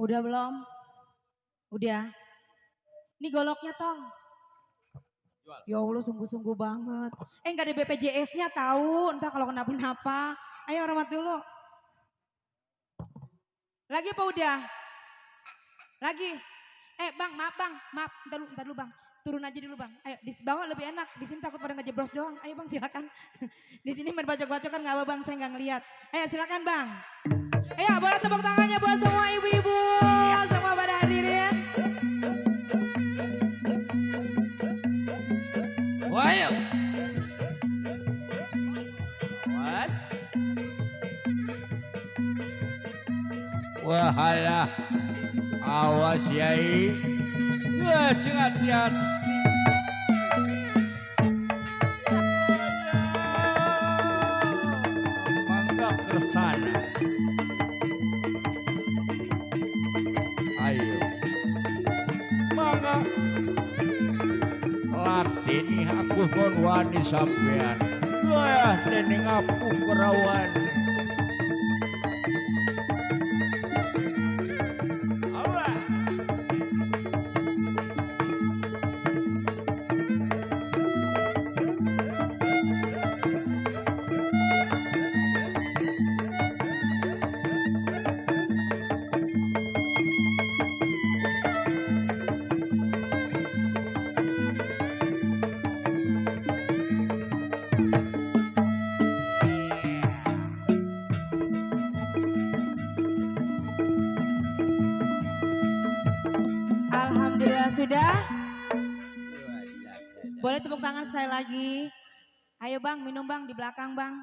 Udah belum? Udah. Ini goloknya tong. Ya Allah sungguh-sungguh banget. Enggak ada BPJS-nya tahu. Entah kalau kenapa-napa. Ayo hormat dulu. Lagi apa udah? Lagi. Bang, maaf bang. Maaf, ntar dulu bang. Turun aja dulu bang. Ayo di bawah lebih enak. Di sini takut pada ngejeblos doang. Ayo bang silakan. Di sini main bacok-bacokan nggak apa bang. Saya nggak ngeliat. Ayo silakan bang. Ayo boleh tepuk tangannya buat semua ibu-ibu. Semua pada hadirin. Ayo. Was. Wahalah. Awas yai. Wah, sing hati-hati. Mangga kersana. Ayo. Mangga. Latini aku kon wani sampean. Wah, dening aku kerawan. Alhamdulillah sudah. Boleh tepuk tangan sekali lagi. Ayo bang minum bang di belakang bang.